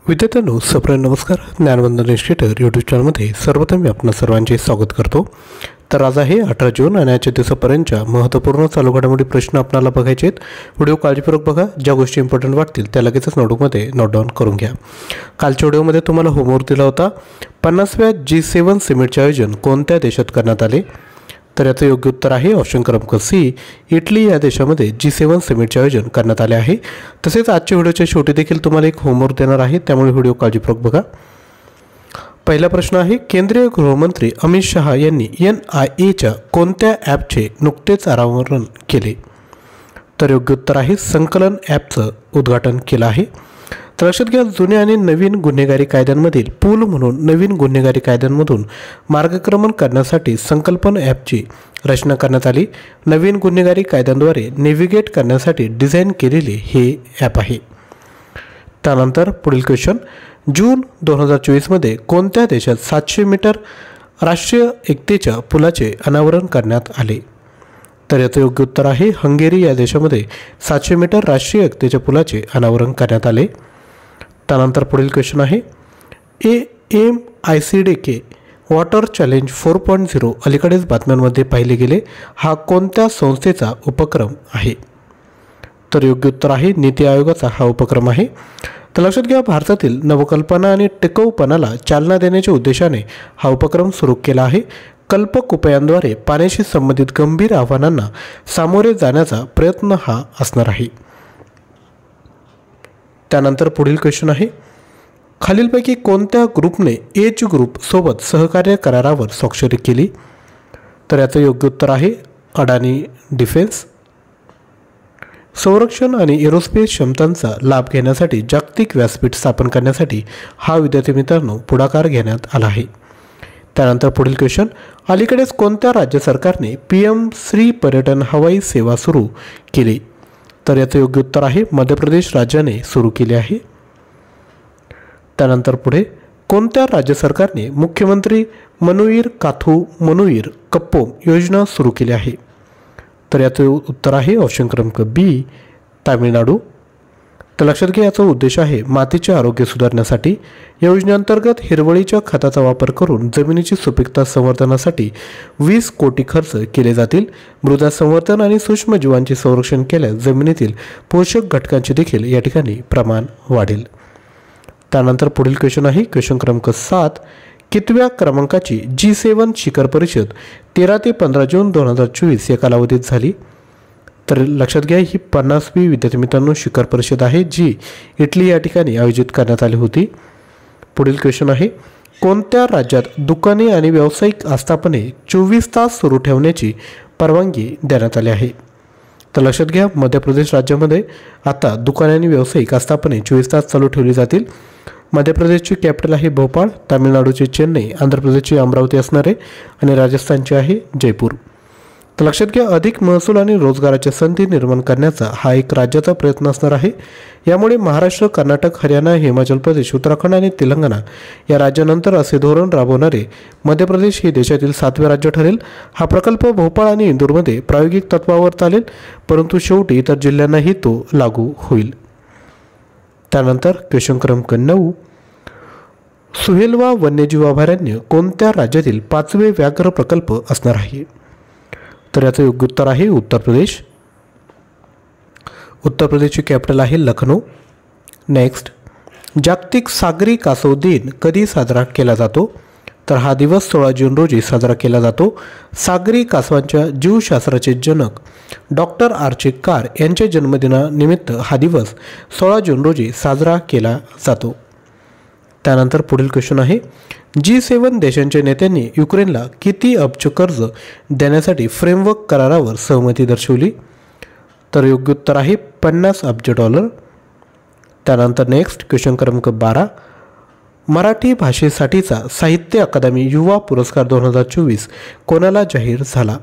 विद्यार्थ्यांनो सप्रेम नमस्कार. ज्ञानवंदन इन्स्टिट्यूट यूट्यूब चॅनलमध्ये सर्वप्रथम मी आपणा सर्वांचे स्वागत करतो. तर आज आहे 18 जून आणि आजच्या दिवसापर्यंतच्या महत्त्वपूर्ण चालू घडामोडी प्रश्न आपल्याला बघायचे आहेत. व्हिडिओ काळजीपूर्वक बघा. ज्या गोष्टी इम्पॉर्टंट वाटतील त्या लगेचच नोटबुकमध्ये नोट डाऊन करून घ्या. कालच्या व्हिडिओमध्ये तुम्हाला होमवर्क दिला होता. 50व्या G7 समिटचे आयोजन कोणत्या देशात करण्यात आले? तर याचं योग्य उत्तर आहे ऑप्शन क्रमांक सी, इटली या देशामध्ये G7 समिटचे आयोजन करण्यात आले आहे. तसेच आजच्या व्हिडिओच्या शेवटी देखील तुम्हाला एक होमवर्क देणार आहे, त्यामुळे व्हिडिओ काळजीपूर्वक बघा. पहिला प्रश्न आहे, केंद्रीय गृहमंत्री अमित शहा यांनी NIAच्या कोणत्या ॲपचे नुकतेच अनावरण केले? तर योग्य उत्तर आहे संकलन ॲपचं उद्घाटन केलं आहे. तर लक्षात घ्या, जुन्या आणि नवीन गुन्हेगारी कायद्यांमधील पूल म्हणून नवीन गुन्हेगारी कायद्यांमधून मार्गक्रमण करण्यासाठी संकल्पन ॲपची रचना करण्यात आली. नवीन गुन्हेगारी कायद्यांद्वारे नेव्हिगेट करण्यासाठी डिझाईन केलेले हे ॲप आहे. त्यानंतर पुढील क्वेश्चन, जून 2024मध्ये कोणत्या देशात 700 मीटर राष्ट्रीय एकतेच्या पुलाचे अनावरण करण्यात आले? तर याचं योग्य उत्तर आहे हंगेरी या देशामध्ये 700 मीटर राष्ट्रीय एकतेच्या पुलाचे अनावरण करण्यात आले. त्यानंतर पुढील क्वेश्चन आहे, AMICDK वॉटर चॅलेंज 4.0 अलीकडेच बातम्यांमध्ये पाहिले गेले. हा कोणत्या संस्थेचा उपक्रम आहे? तर योग्य उत्तर आहे नीती आयोगाचा हा उपक्रम आहे. तर लक्षात घ्या, भारतातील नवकल्पना आणि टिकाऊपणाला चालना देण्याच्या उद्देशाने हा उपक्रम सुरू केला आहे. कल्पक उपायांद्वारे पाण्याशी संबंधित गंभीर आव्हानांना सामोरे जाण्याचा प्रयत्न हा असणार आहे. त्यानंतर पुढील क्वेश्चन आहे, खालीलपैकी कोणत्या ग्रुपने एज ग्रुप सोबत सहकार्य करारावर स्वाक्षरी केली? तर याचं योग्य उत्तर आहे अडानी डिफेन्स. संरक्षण आणि एरोस्पेस क्षमतांचा लाभ घेण्यासाठी जागतिक व्यासपीठ स्थापन करण्यासाठी हा विद्यार्थी मित्रांनो पुढाकार घेण्यात आला आहे. त्यानंतर पुढील क्वेश्चन, अलीकडेच कोणत्या राज्य सरकारने PM श्री पर्यटन हवाई सेवा सुरू केली? तर याचं योग्य उत्तर आहे मध्य प्रदेश राज्याने सुरू केले आहे. त्यानंतर पुढे, कोणत्या राज्य सरकारने मुख्यमंत्री मनुईर काथू मनुईर कप्पोम योजना सुरू केली आहे? तर याचं उत्तर आहे ऑप्शन क्रमांक बी, तामिळनाडू. तर लक्षात घ्या, याचा उद्देश आहे मातीचे आरोग्य सुधारण्यासाठी. या योजनेअंतर्गत हिरवळीच्या खताचा वापर करून जमिनीची सुपीकता संवर्धनासाठी 20 कोटी खर्च केले जातील. मृदा संवर्धन आणि सूक्ष्मजीवांचे संरक्षण केल्यास जमिनीतील पोषक घटकांचे देखील या ठिकाणी प्रमाण वाढेल. त्यानंतर पुढील क्वेश्चन आहे क्वेश्चन क्रमांक 7, कितव्या क्रमांकाची G7 शिखर परिषद 13 ते 15 जून 2024 या कालावधीत झाली? तर लक्षात घ्या, ही 50वी विद्यार्थी मित्रांनो शिखर परिषद आहे जी इटली या ठिकाणी आयोजित करण्यात आली होती. पुढील क्वेश्चन आहे, कोणत्या राज्यात दुकाने आणि व्यावसायिक आस्थापने 24 तास सुरू ठेवण्याची परवानगी देण्यात आली आहे? तर लक्षात घ्या, मध्य प्रदेश राज्यामध्ये आता दुकाने आणि व्यावसायिक आस्थापने 24 तास चालू ठेवली जातील. मध्य प्रदेशची कॅपिटल आहे भोपाळ, तामिळनाडूची चेन्नई, आंध्र प्रदेशची अमरावती असणार आहे आणि राजस्थानची आहे जयपूर. तर लक्षात घ्या, अधिक महसूल आणि रोजगाराच्या संधी निर्माण करण्याचा हा एक राज्याचा प्रयत्न असणार आहे. यामुळे महाराष्ट्र, कर्नाटक, हरियाणा, हिमाचल प्रदेश, उत्तराखंड आणि तेलंगणा या राज्यानंतर असे धोरण राबवणारे मध्य प्रदेश हे देशातील 7वे राज्य ठरेल. हा प्रकल्प भोपाळ आणि इंदूरमध्ये प्रायोगिक तत्वावर चालेल, परंतु शेवटी इतर जिल्ह्यांनाही तो लागू होईल. त्यानंतर क्वेश्चन क्रमांक 9, सुहेलवा वन्यजीव अभयारण्य कोणत्या राज्यातील 5वे व्याघ्र प्रकल्प असणार आहे? तर याचं योग्य उत्तर आहे उत्तर प्रदेश. उत्तर प्रदेशची कॅपिटल आहे लखनौ. नेक्स्ट, जागतिक सागरी कासव दिन कधी साजरा केला जातो? तर हा दिवस 16 जून रोजी साजरा केला जातो. सागरी कासवांच्या जीवशास्त्राचे जनक डॉक्टर आर्ची कार यांच्या जन्मदिनानिमित्त हा दिवस 16 जून रोजी साजरा केला जातो. त्यानंतर पुढील क्वेश्चन आहे, G7 देशांच्या नेत्यांनी युक्रेनला किती अब्ज कर्ज देण्यासाठी फ्रेमवर्क करारावर सहमती दर्शवली? तर योग्य उत्तर आहे $50 अब्ज. त्यानंतर नेक्स्ट क्वेश्चन क्रमांक 12, मराठी भाषेसाठीचा साहित्य अकादमी युवा पुरस्कार 2024 कोणाला जाहीर झाला?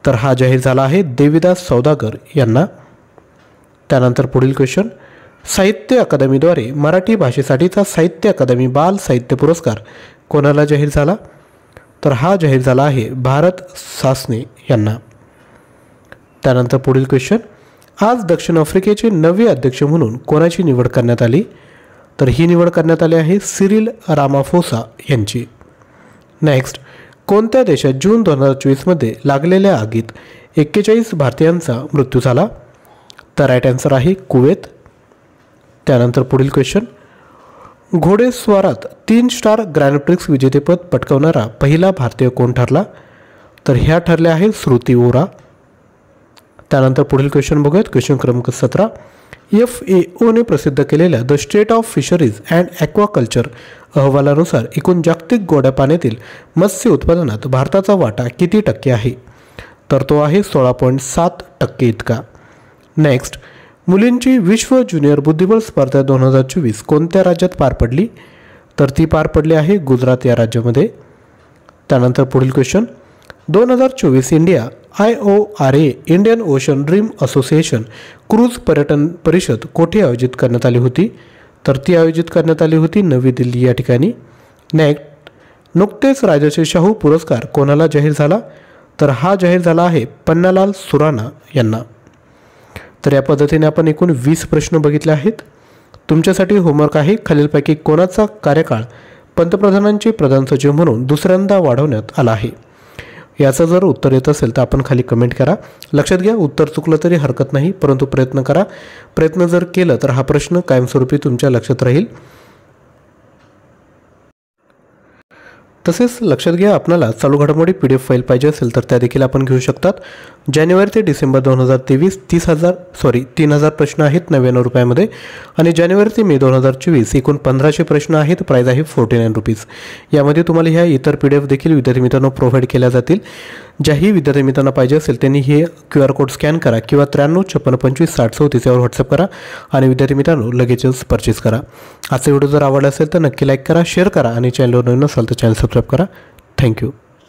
तर हा जाहीर झाला आहे देविदास सौदागर यांना. त्यानंतर पुढील क्वेश्चन, साहित्य अकादमीद्वारे मराठी भाषेसाठीचा साहित्य अकादमी बाल साहित्य पुरस्कार कोणाला जाहीर झाला? तर हा जाहीर झाला आहे भारत सासने यांना. त्यानंतर पुढील क्वेश्चन, आज दक्षिण आफ्रिकेचे नवे अध्यक्ष म्हणून कोणाची निवड करण्यात आली? तर ही निवड करण्यात आली आहे सिरिल रामाफोसा यांची. नेक्स्ट, कोणत्या देशात जून 2024मध्ये लागलेल्या आगीत 41 भारतीयांचा मृत्यू झाला? तर राईट आन्सर आहे कुवेत. त्यानंतर पुढील क्वेश्चन, घोडेस्वारात 3 स्टार ग्रँड प्रिक्स विजेतेपद पटकावणारा पहिला भारतीय कोण ठरला? तर ह्या ठरल्या आहे श्रुती वोरा. त्यानंतर पुढील क्वेश्चन बघूयात. क्वेश्चन क्रमांक 17, FAOने प्रसिद्ध केलेल्या the state of fisheries and aquaculture अहवालानुसार एकूण जागतिक गोड्या पाण्यातील मत्स्य उत्पादनात भारताचा वाटा किती टक्के आहे? तर तो आहे 16.7% इतका. नेक्स्ट, मुलींची विश्व ज्युनियर बुद्धिबळ स्पर्धा 2024 कोणत्या राज्यात पार पडली? तर ती पार पडली आहे गुजरात या राज्यामध्ये. त्यानंतर पुढील question, 2024 India IORA Indian ocean dream association cruise पर्यटन परिषद कोठे आयोजित करण्यात आली होती? तर ती आयोजित करण्यात आली होती नवी दिल्ली या ठिकाणी. नेक्स्ट, नुकतेच राजर्षी शाहू पुरस्कार कोणाला जाहीर झाला? तर हा जाहीर झाला आहे पन्नालाल सुराणा यांना. तर या पद्धतीने आपण एकूण 20 प्रश्न बघितले आहेत. तुमच्यासाठी होमवर्क आहे, खालीलपैकी कोणाचा कार्यकाळ पंतप्रधानांचे प्रधान सचिव म्हणून दुसऱ्यांदा वाढवण्यात आला आहे? याचं जर उत्तर येत असेल तर आपण खाली कमेंट करा. लक्षात घ्या, उत्तर चुकलं तरी हरकत नाही, परंतु प्रयत्न करा. प्रयत्न जर केलं तर हा प्रश्न कायमस्वरूपी तुमच्या लक्षात राहील. तसेच लक्षात घ्या, आपल्याला चालू घडामोडी PDF फाईल पाहिजे असेल तर त्या देखील आपण घेऊ शकतात. जानेवारी ते डिसेंबर 2023 3,000 प्रश्न आहेत 99 रुपयामध्ये, आणि जानेवारी ते मे 2024 एकूण 1500 प्रश्न आहेत. प्राईज आहे 49 रुपीज. यामध्ये तुम्हाला ह्या इतर PDF देखील विद्यार्थी मित्रांनो प्रोव्हाइड केल्या जातील. ज्याही विद्यार्थी मित्रांना पाहिजे असेल त्यांनी हे QR कोड स्कॅन करा किंवा 9356556034 यावर व्हॉट्सअप करा आणि विद्यार्थी मित्रांनो लगेचच परचेस करा. आजचा व्हिडिओ जर आवडला असेल तर नक्की लाईक करा, शेअर करा आणि चॅनलवर नवीन असाल तर चॅनल सबस्क्राईब करा. थँक्यू.